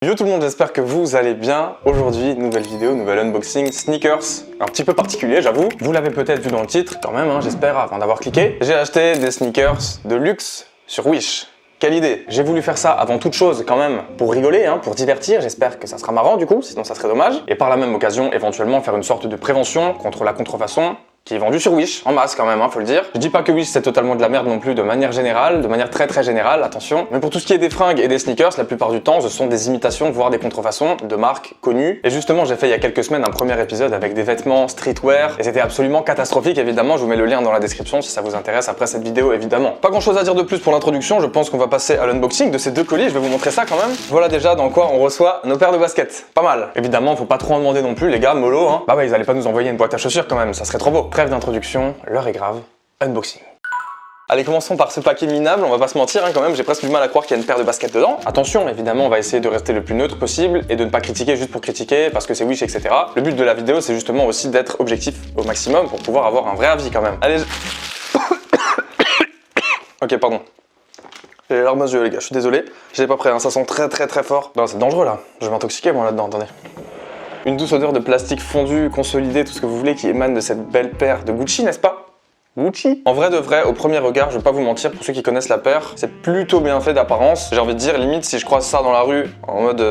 Yo tout le monde, j'espère que vous allez bien. Aujourd'hui, nouvelle vidéo, nouvel unboxing, sneakers, un petit peu particulier j'avoue. Vous l'avez peut-être vu dans le titre quand même, hein, j'espère, avant d'avoir cliqué. J'ai acheté des sneakers de luxe sur Wish. Quelle idée! J'ai voulu faire ça avant toute chose quand même pour rigoler, hein, pour divertir, j'espère que ça sera marrant du coup, sinon ça serait dommage. Et par la même occasion, éventuellement faire une sorte de prévention contre la contrefaçon qui est vendu sur Wish, en masse quand même, hein, faut le dire. Je dis pas que Wish c'est totalement de la merde non plus de manière générale, de manière très générale, attention. Mais pour tout ce qui est des fringues et des sneakers, la plupart du temps, ce sont des imitations, voire des contrefaçons de marques connues. Et justement, j'ai fait il y a quelques semaines un premier épisode avec des vêtements streetwear, et c'était absolument catastrophique évidemment, je vous mets le lien dans la description si ça vous intéresse après cette vidéo évidemment. Pas grand chose à dire de plus pour l'introduction, je pense qu'on va passer à l'unboxing de ces deux colis, je vais vous montrer ça quand même. Voilà déjà dans quoi on reçoit nos paires de baskets, pas mal. Évidemment, faut pas trop en demander non plus, les gars, mollo, hein. Bah ouais, ils allaient pas nous envoyer une boîte à chaussures quand même, ça serait trop beau. Trêve d'introduction. L'heure est grave, unboxing. Allez, commençons par ce paquet minable, on va pas se mentir hein, quand même, j'ai presque du mal à croire qu'il y a une paire de baskets dedans. Attention, évidemment, on va essayer de rester le plus neutre possible et de ne pas critiquer juste pour critiquer parce que c'est Wish, etc. Le but de la vidéo, c'est justement aussi d'être objectif au maximum pour pouvoir avoir un vrai avis quand même. Allez, ok, pardon. J'ai les larmes aux yeux les gars, je suis désolé. J'étais pas prêt, hein, ça sent très fort. Non, c'est dangereux là, je vais m'intoxiquer moi là-dedans, attendez. Une douce odeur de plastique fondu, consolidé, tout ce que vous voulez qui émane de cette belle paire de Gucci, n'est-ce pas? Gucci. En vrai de vrai, au premier regard, je vais pas vous mentir, pour ceux qui connaissent la paire, c'est plutôt bien fait d'apparence. J'ai envie de dire, limite, si je croise ça dans la rue, en mode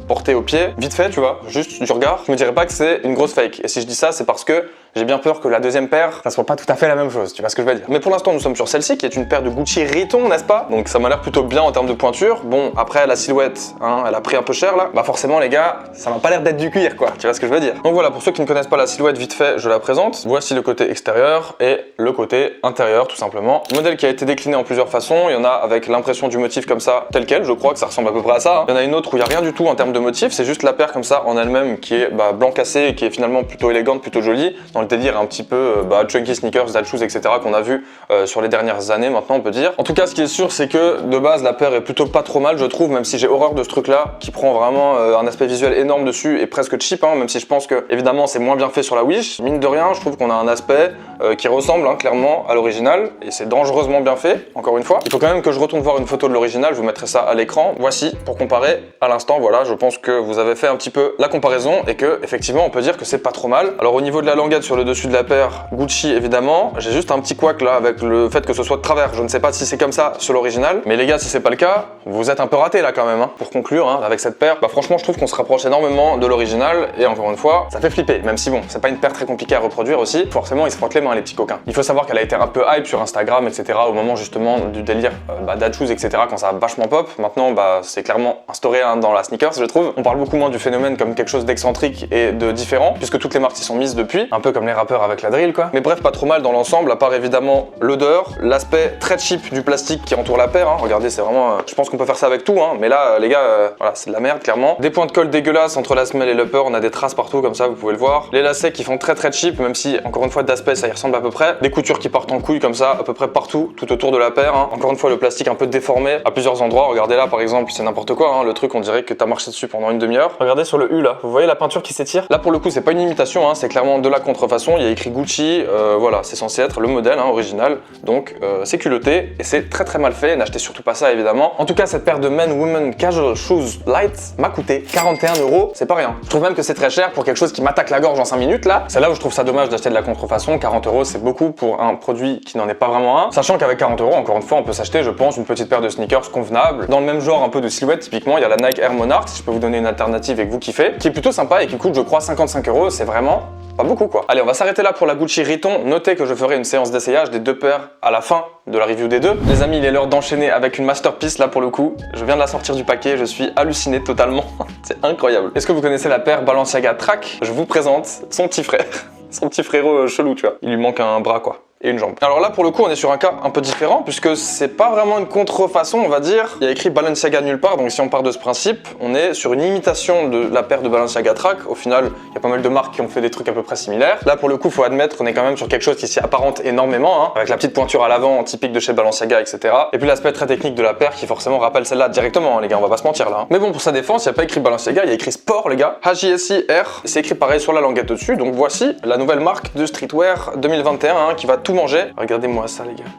porté au pied, vite fait, tu vois, juste du regard, je me dirais pas que c'est une grosse fake. Et si je dis ça, c'est parce que j'ai bien peur que la deuxième paire, ça soit pas tout à fait la même chose, tu vois ce que je veux dire. Mais pour l'instant, nous sommes sur celle-ci, qui est une paire de Gucci Riton, n'est-ce pas? Donc ça m'a l'air plutôt bien en termes de pointure. Bon, après, la silhouette, hein, elle a pris un peu cher là. Bah forcément, les gars, ça m'a pas l'air d'être du cuir, quoi, tu vois ce que je veux dire. Donc voilà, pour ceux qui ne connaissent pas la silhouette, vite fait, je la présente. Voici le côté extérieur et le côté intérieur, tout simplement. Modèle qui a été décliné en plusieurs façons. Il y en a avec l'impression du motif comme ça, tel quel, je crois que ça ressemble à peu près à ça. Hein. Il y en a une autre où il n'y a rien du tout en termes de motif, c'est juste la paire comme ça en elle-même qui est blanc cassé et qui est finalement plutôt élégante, plutôt jolie, dans le délire un petit peu chunky sneakers, dad shoes, etc. qu'on a vu sur les dernières années maintenant on peut dire. En tout cas ce qui est sûr c'est que de base la paire est plutôt pas trop mal je trouve, même si j'ai horreur de ce truc là qui prend vraiment un aspect visuel énorme dessus et presque cheap, hein, même si je pense que évidemment c'est moins bien fait sur la Wish. Mine de rien je trouve qu'on a un aspect qui ressemble hein, clairement à l'original et c'est dangereusement bien fait, encore une fois. Il faut quand même que je retourne voir une photo de l'original, je vous mettrai ça à l'écran. Voici pour comparer à l'instant, voilà, je pense que vous avez fait un petit peu la comparaison et que effectivement on peut dire que c'est pas trop mal. Alors au niveau de la languette sur le dessus de la paire, Gucci évidemment, j'ai juste un petit couac là avec le fait que ce soit de travers, je ne sais pas si c'est comme ça sur l'original, mais les gars si c'est pas le cas, vous êtes un peu ratés là quand même hein. Pour conclure hein, avec cette paire, bah franchement je trouve qu'on se rapproche énormément de l'original et encore une fois, ça fait flipper, même si bon, c'est pas une paire très compliquée à reproduire aussi, forcément ils se frottent les mains les petits coquins. Il faut savoir qu'elle a été un peu hype sur Instagram etc. au moment justement du délire dad shoes etc. quand ça a vachement pop, maintenant c'est clairement instauré hein, dans la sneakers je trouve. On parle beaucoup moins du phénomène comme quelque chose d'excentrique et de différent, puisque toutes les marques s'y sont mises depuis, un peu comme les rappeurs avec la drill quoi. Mais bref, pas trop mal dans l'ensemble, à part évidemment l'odeur, l'aspect très cheap du plastique qui entoure la paire, hein. Regardez c'est vraiment, je pense qu'on peut faire ça avec tout, hein. Mais là les gars, voilà c'est de la merde clairement. Des points de colle dégueulasses entre la semelle et l'upper, on a des traces partout comme ça, vous pouvez le voir. Les lacets qui font très cheap, même si encore une fois d'aspect ça y ressemble à peu près. Des coutures qui partent en couille comme ça, à peu près partout, tout autour de la paire, hein. Encore une fois le plastique un peu déformé à plusieurs endroits, regardez là par exemple, c'est n'importe quoi, hein. Le truc on dirait que t'as marché dessus pendant une demi-heure. Regardez sur le U là, vous voyez la peinture qui s'étire? Là pour le coup c'est pas une imitation, hein. C'est clairement de la contrefaçon, il y a écrit Gucci, voilà, c'est censé être le modèle hein, original, donc c'est culotté et c'est très mal fait, n'achetez surtout pas ça évidemment. En tout cas cette paire de Men Women Casual Shoes Light m'a coûté 41 €, c'est pas rien. Je trouve même que c'est très cher pour quelque chose qui m'attaque la gorge en 5 minutes là. C'est là où je trouve ça dommage d'acheter de la contrefaçon, 40 € c'est beaucoup pour un produit qui n'en est pas vraiment un, sachant qu'avec 40 € encore une fois on peut s'acheter je pense une petite paire de sneakers convenable, dans le même genre un peu de silhouette, typiquement il y a la Nike Air Monarch, si je peux vous donner une alternative et que vous kiffez, qui est plutôt sympa et qui coûte je crois 55 €, c'est vraiment pas beaucoup quoi. Allez on va s'arrêter là pour la Gucci Riton, notez que je ferai une séance d'essayage des deux paires à la fin de la review des deux. Les amis il est l'heure d'enchaîner avec une masterpiece là pour le coup, je viens de la sortir du paquet, je suis halluciné totalement, c'est incroyable. Est-ce que vous connaissez la paire Balenciaga Track? Je vous présente son petit frère, son petit frérot chelou tu vois, il lui manque un bras quoi. Et une jambe. Alors là pour le coup on est sur un cas un peu différent puisque c'est pas vraiment une contrefaçon on va dire. Il y a écrit Balenciaga nulle part, donc si on part de ce principe, on est sur une imitation de la paire de Balenciaga Track. Au final il y a pas mal de marques qui ont fait des trucs à peu près similaires. Là pour le coup faut admettre qu'on est quand même sur quelque chose qui s'y apparente énormément hein, avec la petite pointure à l'avant typique de chez Balenciaga etc. Et puis l'aspect très technique de la paire qui forcément rappelle celle-là directement hein, les gars, on va pas se mentir là hein. Mais bon pour sa défense il n'y a pas écrit Balenciaga, il y a écrit Sport les gars, HJSI-R. C'est écrit pareil sur la languette dessus, donc voici la nouvelle marque de streetwear 2021 hein, qui va tout manger. Regardez-moi ça les gars.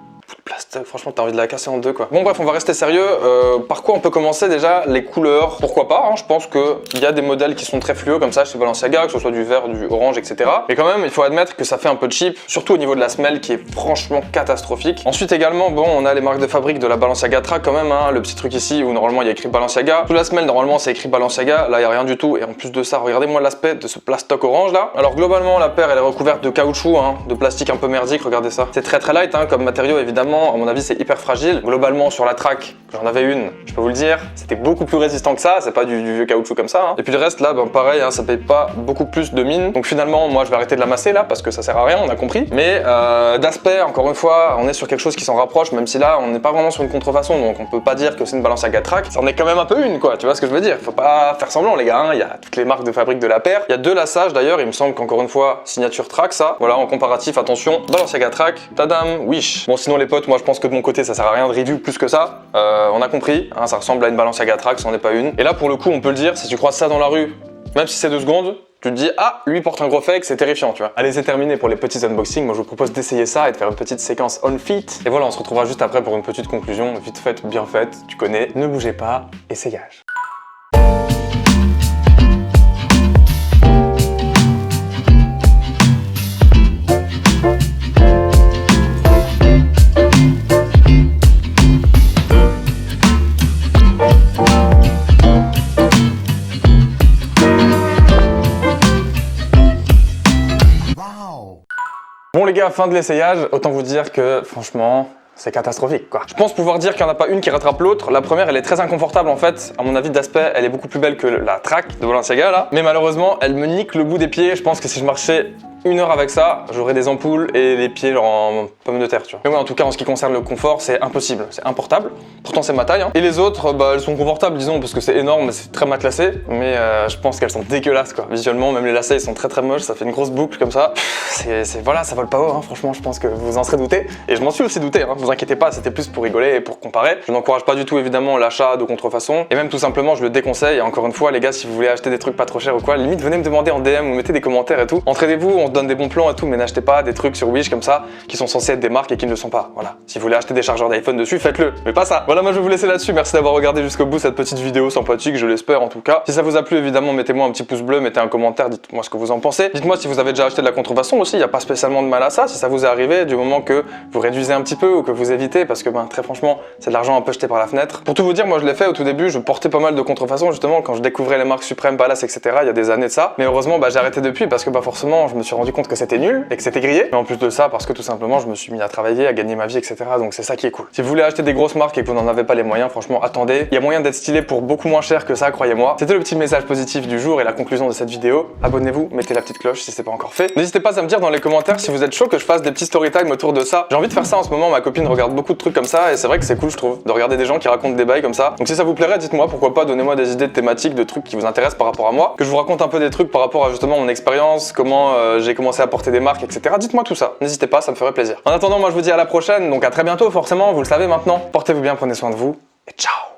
franchement t'as envie de la casser en deux quoi. Bon bref, on va rester sérieux. Par quoi on peut commencer déjà? Les couleurs, pourquoi pas, hein, je pense qu'il y a des modèles qui sont très fluo comme ça chez Balenciaga, que ce soit du vert, du orange, etc. Mais quand même, il faut admettre que ça fait un peu cheap, surtout au niveau de la semelle qui est franchement catastrophique. Ensuite également, bon, on a les marques de fabrique de la Balenciaga Track quand même, hein, le petit truc ici où normalement il y a écrit Balenciaga. Sous la semelle, normalement c'est écrit Balenciaga, là il y a rien du tout. Et en plus de ça, regardez-moi l'aspect de ce plastoc orange là. Alors globalement, la paire elle est recouverte de caoutchouc, hein, de plastique un peu merdique, regardez ça. C'est très light hein, comme matériau évidemment, à mon avis c'est hyper fragile. Globalement sur la Track, j'en avais une, je peux vous le dire, c'était beaucoup plus résistant que ça, c'est pas du vieux caoutchouc comme ça. Hein. Et puis le reste là, ben, pareil, hein, ça paye pas beaucoup plus de mine. Donc finalement, moi je vais arrêter de la masser là parce que ça sert à rien, on a compris. Mais d'aspect, encore une fois, on est sur quelque chose qui s'en rapproche, même si là on n'est pas vraiment sur une contrefaçon, donc on peut pas dire que c'est une Balenciaga Track. C'en est quand même un peu une quoi, tu vois ce que je veux dire. Faut pas faire semblant les gars, hein. Il y a toutes les marques de fabrique de la paire. Il y a deux lassages d'ailleurs, il me semble qu'encore une fois, signature Track ça. Voilà, en comparatif, attention, Balenciaga Track, tadam, wish. Bon sinon les potes, moi je pense que de mon côté ça sert à rien de review plus que ça. On a compris, hein, ça ressemble à une Balenciaga Track, c'en est pas une. Et là pour le coup on peut le dire, si tu croises ça dans la rue, même si c'est 2 secondes, tu te dis ah lui porte un gros fake, c'est terrifiant tu vois. Allez c'est terminé pour les petits unboxings, moi je vous propose d'essayer ça et de faire une petite séquence on fit. Et voilà on se retrouvera juste après pour une petite conclusion, vite faite, bien faite, tu connais, ne bougez pas, essayage. Bon les gars, fin de l'essayage, autant vous dire que franchement, c'est catastrophique quoi. Je pense pouvoir dire qu'il n'y en a pas une qui rattrape l'autre. La première elle est très inconfortable en fait, à mon avis d'aspect elle est beaucoup plus belle que la Track de Balenciaga là. Mais malheureusement elle me nique le bout des pieds, je pense que si je marchais 1 heure avec ça, j'aurais des ampoules et les pieds genre en pomme de terre tu vois. Mais ouais en tout cas en ce qui concerne le confort c'est impossible, c'est importable. Pourtant c'est ma taille hein. Et les autres bah elles sont confortables disons parce que c'est énorme, c'est très matelassé. Mais je pense qu'elles sont dégueulasses quoi. Visuellement même les lacets ils sont très moches, ça fait une grosse boucle comme ça. Voilà ça vole pas haut hein. Franchement je pense que vous en serez douté. Et je m'en suis aussi douté hein. Vous inquiétez pas, c'était plus pour rigoler et pour comparer. Je n'encourage pas du tout évidemment l'achat de contrefaçon. Et même tout simplement je le déconseille. Et encore une fois les gars si vous voulez acheter des trucs pas trop chers ou quoi, limite venez me demander en DM ou mettez des commentaires et tout. Entraidez-vous, on se donne des bons plans et tout. Mais n'achetez pas des trucs sur Wish comme ça qui sont censés être des marques et qui ne le sont pas. Voilà. Si vous voulez acheter des chargeurs d'iPhone dessus, faites-le. Mais pas ça. Voilà, moi je vais vous laisser là-dessus. Merci d'avoir regardé jusqu'au bout cette petite vidéo sympathique, je l'espère en tout cas. Si ça vous a plu, évidemment, mettez-moi un petit pouce bleu, mettez un commentaire, dites-moi ce que vous en pensez. Dites-moi si vous avez déjà acheté de la contrefaçon aussi, il n'y a pas spécialement de mal à ça. Si ça vous est arrivé, du moment que vous réduisez un petit peu ou que vous évitez, parce que ben, très franchement, c'est de l'argent un peu jeté par la fenêtre. Pour tout vous dire, moi je l'ai fait au tout début, je portais pas mal de contrefaçon justement quand je découvrais les marques Supreme, Palace, etc. il y a des années de ça. Mais heureusement, bah, j'ai arrêté depuis parce que bah, forcément, je me suis rendu compte que c'était nul et que c'était grillé. Mais en plus de ça, parce que tout simplement, je me suis mis à travailler, à gagner ma vie, etc. Donc c'est ça qui est cool. Si vous voulez acheter des grosses marques et que vous n'en avez pas les moyens, franchement, attendez. Il y a moyen d'être stylé pour beaucoup moins cher que ça, croyez-moi. C'était le petit message positif du jour et la conclusion de cette vidéo. Abonnez-vous, mettez la petite cloche si c'est pas encore fait. N'hésitez pas à me dire dans les commentaires si vous êtes chaud que je fasse des petits story time autour de ça. J'ai envie de faire ça en ce moment, ma copine regarde beaucoup de trucs comme ça et c'est vrai que c'est cool je trouve de regarder des gens qui racontent des bails comme ça. Donc si ça vous plairait, dites-moi pourquoi pas, donnez-moi des idées de thématiques, de trucs qui vous intéressent par rapport à moi, que je vous raconte un peu des trucs par rapport à justement mon expérience, comment j'ai commencé à porter des marques, etc. Dites-moi tout ça, n'hésitez pas, ça me ferait plaisir. En attendant, moi je vous dis à la prochaine, donc à très bientôt forcément, vous le savez maintenant. Portez-vous bien, prenez soin de vous et ciao.